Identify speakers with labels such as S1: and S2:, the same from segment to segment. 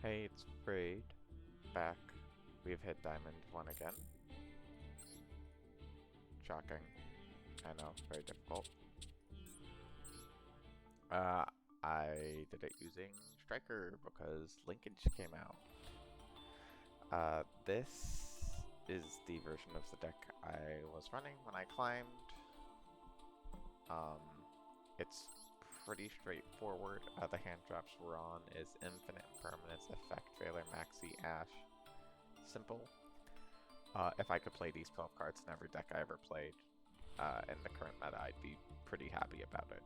S1: Hey, it's Braid. Back. We've hit Diamond 1 again. Shocking. I know, very difficult. I did it using Striker because Linkage came out. This is the version of the deck I was running when I climbed. It's pretty straightforward. The hand drops we're on is Infinite Permanence, Effect, Veiler, Maxi, Ash. Simple. If I could play these 12 cards in every deck I ever played in the current meta, I'd be pretty happy about it.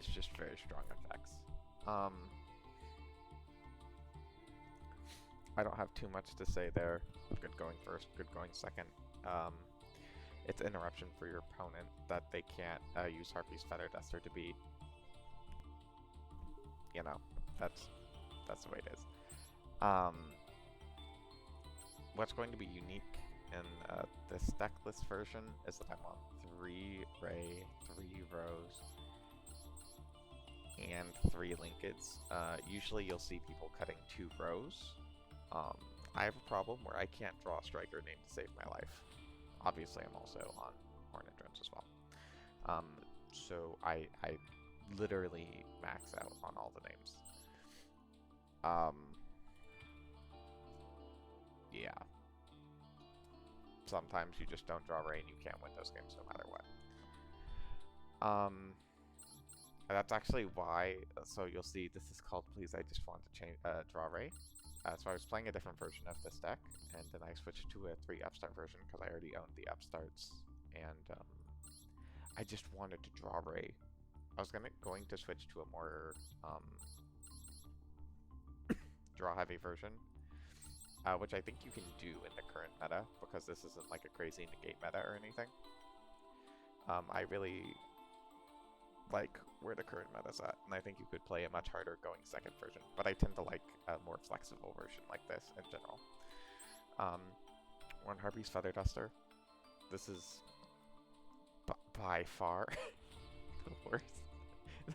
S1: It's just very strong effects. I don't have too much to say there. Good going first, good going second. It's interruption for your opponent that they can't use Harpy's Feather Duster to beat. You know, that's the way it is. What's going to be unique in this Decklist version is that I'm on 3 Ray, 3 Rose, and 3 Linkeds. Usually you'll see people cutting 2 rows. I have a problem where I can't draw a striker name to save my life. Obviously I'm also on Hornet Drones as well. So I literally max out on all the names. Yeah. Sometimes you just don't draw Ray and you can't win those games no matter what. That's actually why, so you'll see this is called Please I Just Want to change Draw Ray. So I was playing a different version of this deck, and then I switched to a 3 upstart version because I already owned the upstarts, and I just wanted to draw Ray. I was going to switch to a more draw heavy version, which I think you can do in the current meta because this isn't like a crazy negate meta or anything. I really like where the current meta's at, and I think you could play a much harder going second version, but I tend to like a more flexible version like this in general. One Harpy's Feather Duster. This is by far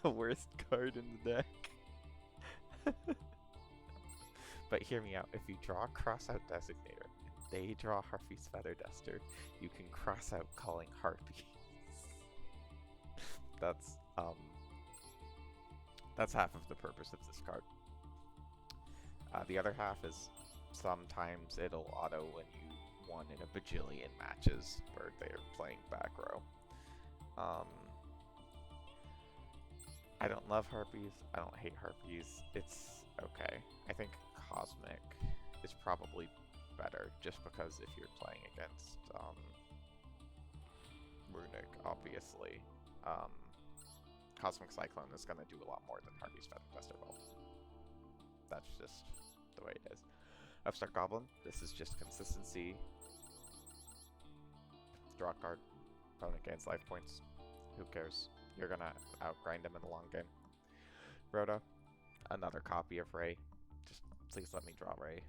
S1: the worst card in the deck. But hear me out, if you draw Crossout Designator and they draw Harpy's Feather Duster, you can cross out calling Harpies. That's half of the purpose of this card. The other half is sometimes it'll auto when you won in a bajillion matches where they're playing back row. I don't love Harpies, I don't hate Harpies, it's okay. I think Cosmic is probably better just because if you're playing against Runic, obviously. Cosmic Cyclone is going to do a lot more than Harpy's Feather Duster will. That's just the way it is. Upstart Goblin, this is just consistency. Draw a card, opponent gains life points. Who cares? You're going to outgrind him in the long game. Rhoda, another copy of Ray. Just please let me draw Ray.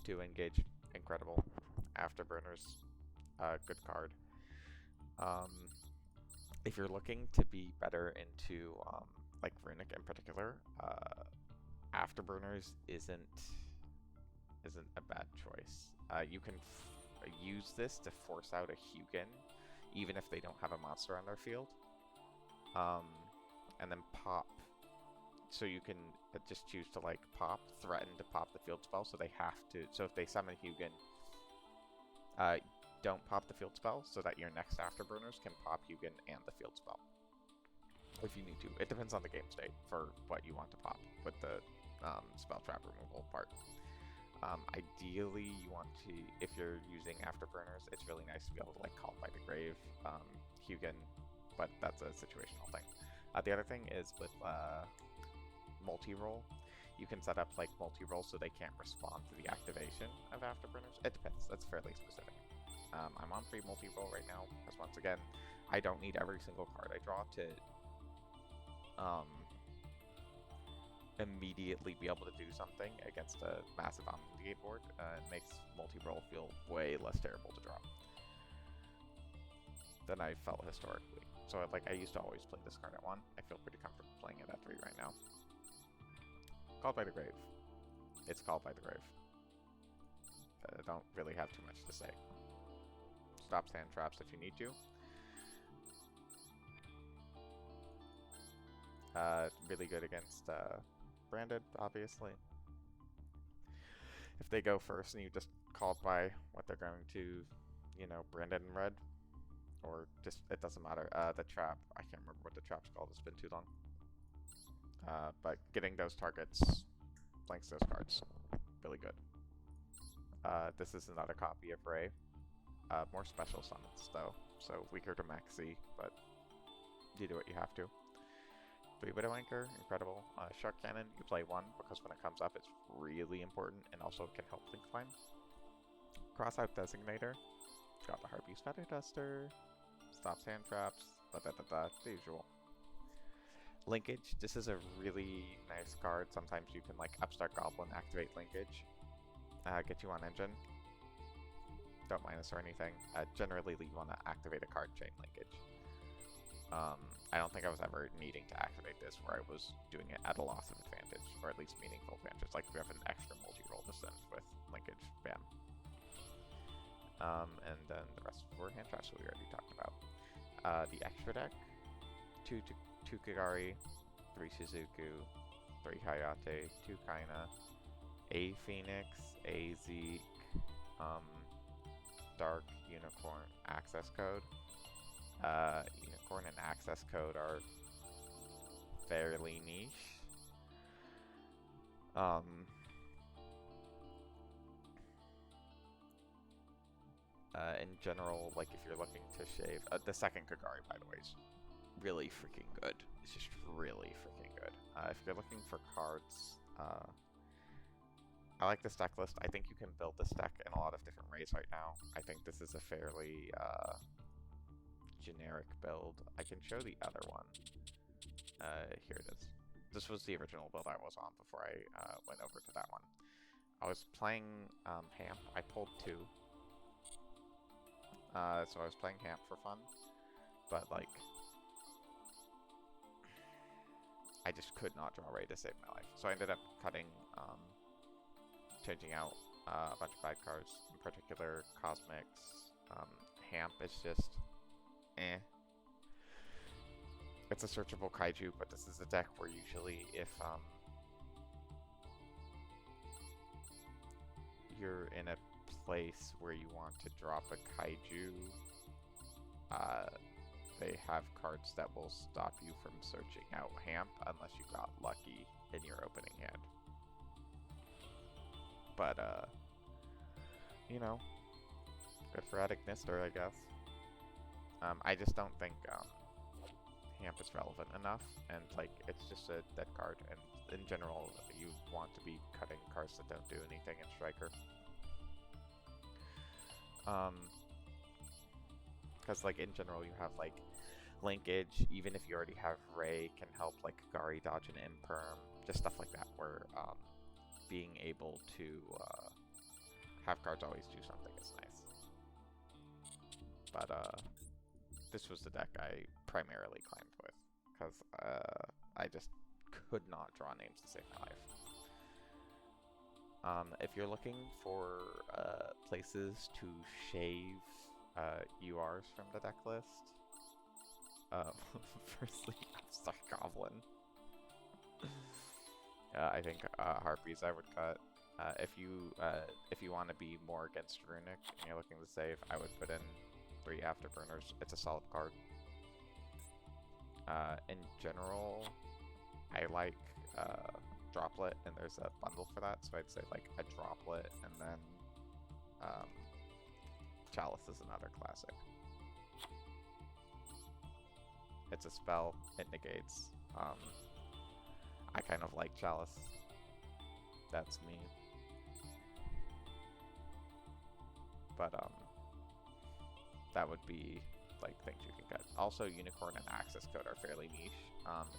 S1: 2 engage, incredible. Afterburners, good card. If you're looking to be better into like Runic in particular, Afterburners isn't a bad choice. You can use this to force out a Hugin, even if they don't have a monster on their field, and then pop. So you can just choose to like threaten to pop the field spell, so they have to. So if they summon Hugin, don't pop the field spell so that your next Afterburners can pop Hugin and the field spell. If you need to. It depends on the game state for what you want to pop with the spell trap removal part. Ideally, you want to, if you're using Afterburners, it's really nice to be able to like Call by the Grave, Hugin, but that's a situational thing. The other thing is with multi-roll. You can set up like multi-roll so they can't respond to the activation of Afterburners. It depends, that's fairly specific. I'm on free multi-roll right now, because once again, I don't need every single card I draw to immediately be able to do something against a massive Omnigate board. It makes multi-roll feel way less terrible to draw than I felt historically. So like I used to always play this card at 1. I feel pretty comfortable playing it at 3 right now. Called by the Grave. it's called by the grave. I don't really have too much to say. Stops hand traps if you need to. Really good against branded, obviously. If they go first and you just called by what they're going to, you know, branded in red, or just, it doesn't matter. The trap, I can't remember what the trap's called, it's been too long. But getting those targets blanks those cards. Really good. This is another copy of Ray. More special summons, though, so weaker to Maxi, but you do what you have to. 3 Widow Anchor, incredible. Shark Cannon, you play 1, because when it comes up, it's really important, and also it can help Link Climb. Crossout Designator, got the Harpy's Feather Duster, stops hand traps, the usual. Linkage, this is a really nice card. Sometimes you can, like, Upstart Goblin, activate Linkage, get you on Engine. Don't minus or anything. Generally, you want to activate a card chain Linkage. I don't think I was ever needing to activate this where I was doing it at a loss of advantage, or at least meaningful advantage. Like if you have an extra multi-roll to send with Linkage, bam. And then the rest were hand traps that we already talked about. The extra deck, 2 Kagari, 3 Shizuku, 3 Hayate, 2 Kaina, a Phoenix, a Zeke, Dark, Unicorn, Access Code. Unicorn and Access Code are fairly niche. In general, like if you're looking to shave, the second Kagari, by the way, is really freaking good. It's just really freaking good. If you're looking for cards, I like this deck list. I think you can build this deck in a lot of different ways right now. I think this is a fairly generic build. I can show the other one. Here it is. This was the original build I was on before I went over to that one. I was playing Hamp. I pulled 2. So I was playing Hamp for fun, but like I just could not draw Ray to save my life. So I ended up cutting, changing out a bunch of bad cards, in particular Cosmics. Hamp is just It's a searchable kaiju, but this is a deck where usually if you're in a place where you want to drop a kaiju, they have cards that will stop you from searching out Hamp unless you got lucky in your opening hand. But, you know, good for Adagnister, I guess. I just don't think Hamp is relevant enough, and like it's just a dead card, and in general you want to be cutting cards that don't do anything in Striker. Because like in general you have like Linkage, even if you already have Ray, can help like Kagari dodge an Imperm, just stuff like that, where being able to have cards always do something is nice. But this was the deck I primarily climbed with, because I just could not draw names to save my life. If you're looking for places to shave URs from the deck list, firstly, Upstart Goblin. I think Harpies I would cut. If you want to be more against Runic and you're looking to save, I would put in 3 Afterburners. It's a solid card. In general, I like Droplet, and there's a bundle for that, so I'd say like a Droplet, and then Chalice is another classic. It's a spell, it negates. I kind of like Chalice. That's me. But that would be like things you can get. Also, Unicorn and Access Code are fairly niche.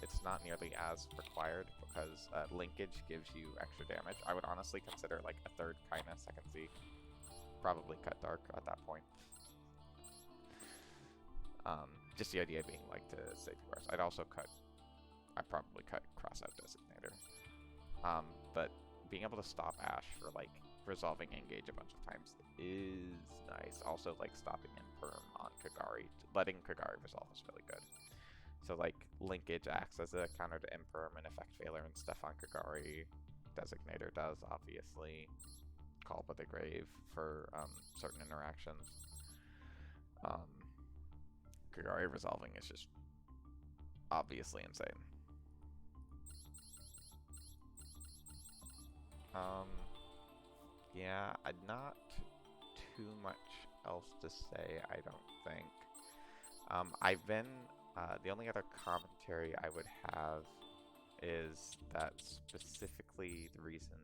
S1: It's not nearly as required because Linkage gives you extra damage. I would honestly consider like a third Kaina, second Z. Probably cut Dark at that point. Just the idea being like to save yours. I'd probably cut Crossout Designator. But being able to stop Ash for like resolving engage a bunch of times is nice. Also, like stopping Imperm on Kagari, letting Kagari resolve is really good. So like linkage acts as a counter to Imperm and effect failure and stuff on Kagari. Designator does, obviously. Call by the Grave for certain interactions. Kagari resolving is just obviously insane. Yeah, not too much else to say, I don't think. I've been, the only other commentary I would have is that specifically the reason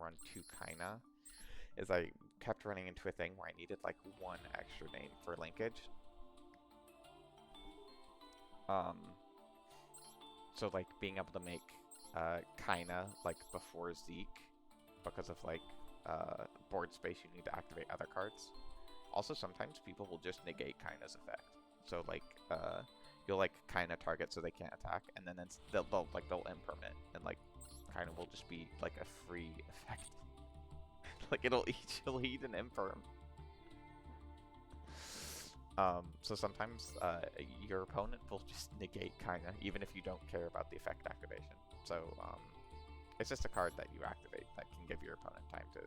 S1: run 2 Kaina is I kept running into a thing where I needed like 1 extra name for linkage. So like being able to make Kaina like before Zeke because of like board space you need to activate other cards. Also sometimes people will just negate Kaina's effect. So like you'll like Kaina target so they can't attack, and then they'll imperm it, and like Kaina will just be like a free effect. Like it'll eat an imperm. So sometimes your opponent will just negate Kaina, even if you don't care about the effect activation. So it's just a card that you activate that can give your opponent time to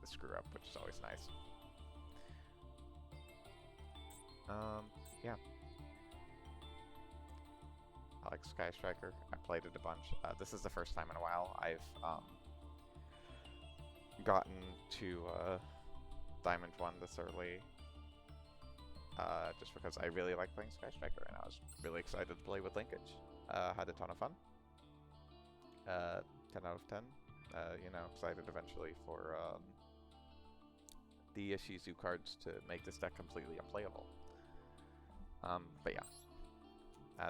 S1: screw up, which is always nice. Yeah. I like Sky Striker. I played it a bunch. This is the first time in a while I've gotten to Diamond 1 this early. Just because I really like playing Sky Striker, and I was really excited to play with linkage. Had a ton of fun. 10 out of 10. You know, excited eventually for the Shizu cards to make this deck completely unplayable. But yeah.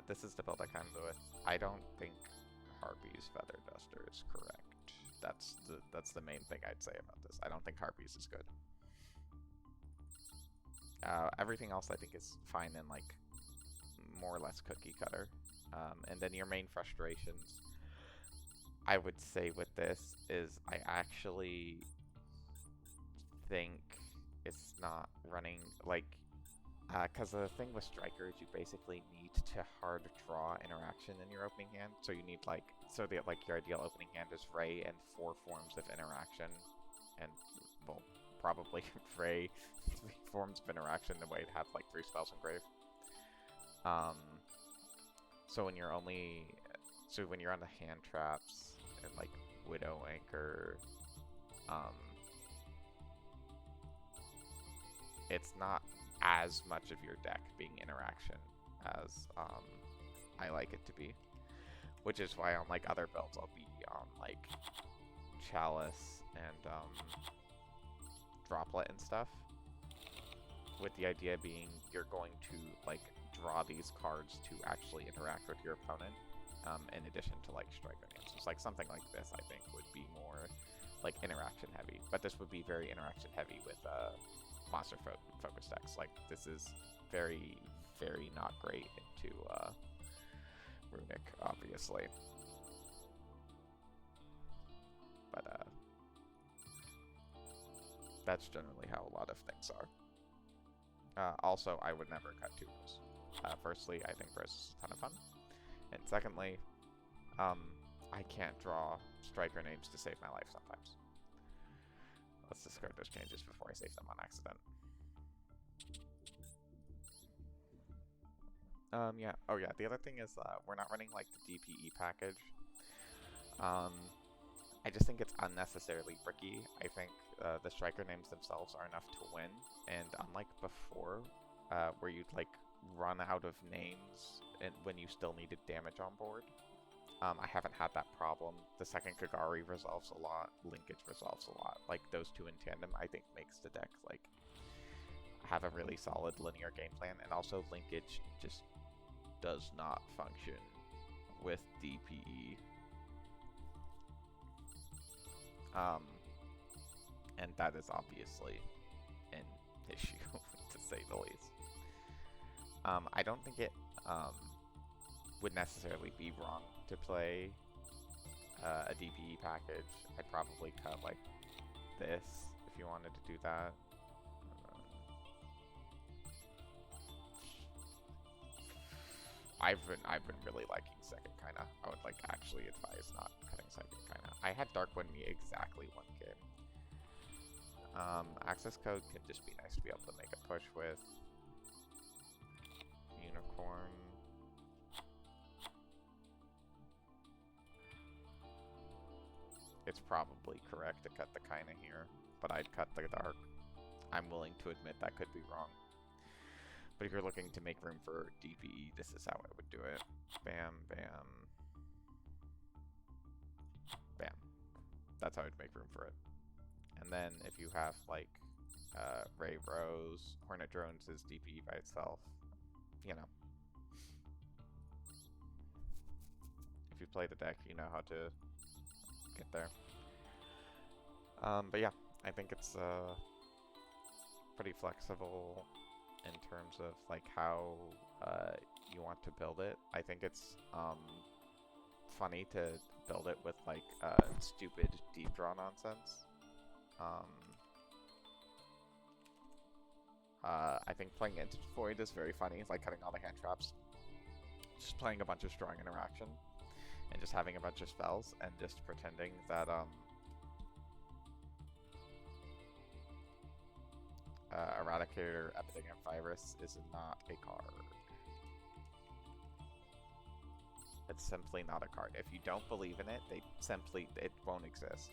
S1: This is the build I kind of go with. I don't think Harpy's Feather Duster is correct. That's the main thing I'd say about this. I don't think Harpy's is good. Everything else I think is fine and like more or less cookie cutter. And then your main frustrations, I would say with this is I actually think it's not running like because the thing with Striker is you basically need to hard draw interaction in your opening hand. So you need like your ideal opening hand is Ray and 4 forms of interaction, and well probably Ray 3 forms of interaction the way to have like 3 spells in grave. So when you're on the hand traps and like Widow Anchor, it's not as much of your deck being interaction as I like it to be, which is why on like other builds I'll be on like Chalice and Droplet and stuff, with the idea being you're going to like draw these cards to actually interact with your opponent, in addition to like Striker names. So it's like something like this I think would be more like interaction heavy, but this would be very interaction heavy with monster focus decks. Like this is very, very not great into Runic, obviously. But that's generally how a lot of things are. Also, I would never cut 2 rows. Firstly, I think Rose is a ton of fun. And secondly, I can't draw Striker names to save my life sometimes. Let's discard those changes before I save them on accident. Yeah. Oh yeah, the other thing is we're not running like the DPE package. I just think it's unnecessarily bricky. I think the Striker names themselves are enough to win, and unlike before, where you'd like run out of names and when you still needed damage on board, I haven't had that problem. The second Kagari resolves a lot, linkage resolves a lot. Like those 2 in tandem, I think makes the deck like have a really solid linear game plan, and also linkage just does not function with DPE. And that is obviously an issue, to say the least. I don't think it would necessarily be wrong to play a DPE package. I'd probably cut like this if you wanted to do that. I've been really liking second kinda. I would like actually advise not cutting second kinda. I had Dark Wind me exactly one game. Access code could just be nice to be able to make a push with. Unicorn. It's probably correct to cut the kinda here, but I'd cut the dark. I'm willing to admit that could be wrong. But if you're looking to make room for DPE, this is how I would do it. Bam, bam. Bam. That's how I'd make room for it. And then if you have, like, Ray Rose, Hornet Drones is DPE by itself, you know. If you play the deck, you know how to get there. But yeah, I think it's pretty flexible in terms of like how you want to build it. I think it's funny to build it with like stupid deep draw nonsense. I think playing into Void is very funny, like cutting all the hand traps, just playing a bunch of strong interaction, and just having a bunch of spells, and just pretending that Eradicator Epidemic Virus is not a card. It's simply not a card. If you don't believe in it, it won't exist.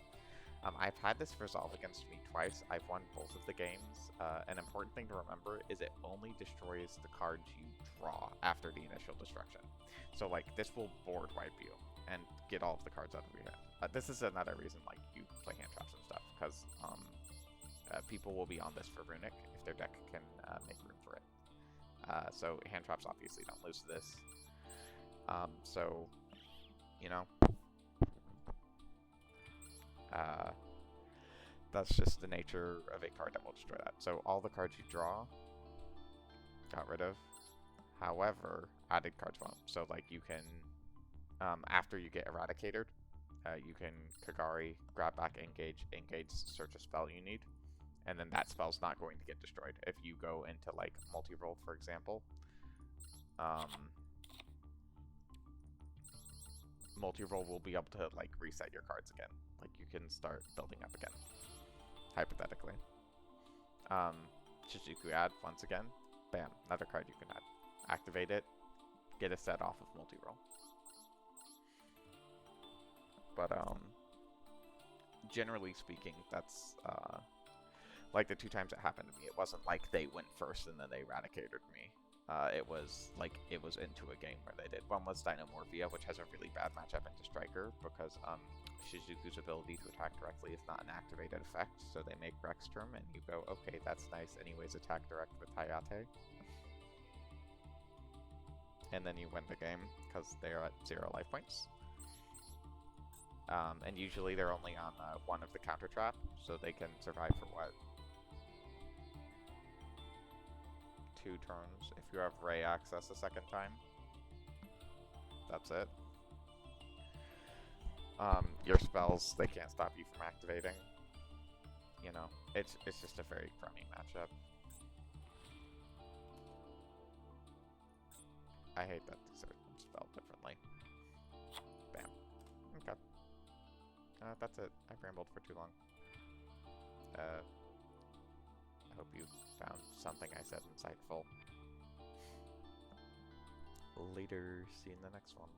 S1: I've had this resolve against me twice. I've won both of the games. An important thing to remember is it only destroys the cards you draw after the initial destruction. So like this will board wipe you and get all of the cards out of your hand. This is another reason like you play hand traps and stuff, because people will be on this for Runic if their deck can make room for it. So hand traps obviously don't lose to this. So, you know, that's just the nature of a card that will destroy that. So all the cards you draw, got rid of. However, added cards won't. So like you can, after you get Eradicated, you can Kagari, grab back engage, search a spell you need, and then that spell's not going to get destroyed. If you go into like multi-roll, for example, multi-roll will be able to like reset your cards again. Like you can start building up again, hypothetically. Shizuku add once again, bam, another card you can add. Activate it, get a set off of multi-roll. But generally speaking, that's like the 2 times it happened to me. It wasn't like they went first and then they eradicated me. It was like it was into a game where they did. One was Dynamorphia, which has a really bad matchup into Striker because Shizuku's ability to attack directly is not an activated effect, so they make Rexterm, and you go, okay, that's nice. Anyways, attack direct with Hayate. And then you win the game because they're at 0 life points. And usually they're only on one of the counter trap, so they can survive for what? 2 turns. If you have Ray access a second time, that's it. Your spells, they can't stop you from activating. You know, it's just a very crummy matchup. I hate that these are spelled differently. Bam. Okay. That's it. I've rambled for too long. I hope you found something I said insightful. Later. See you in the next one.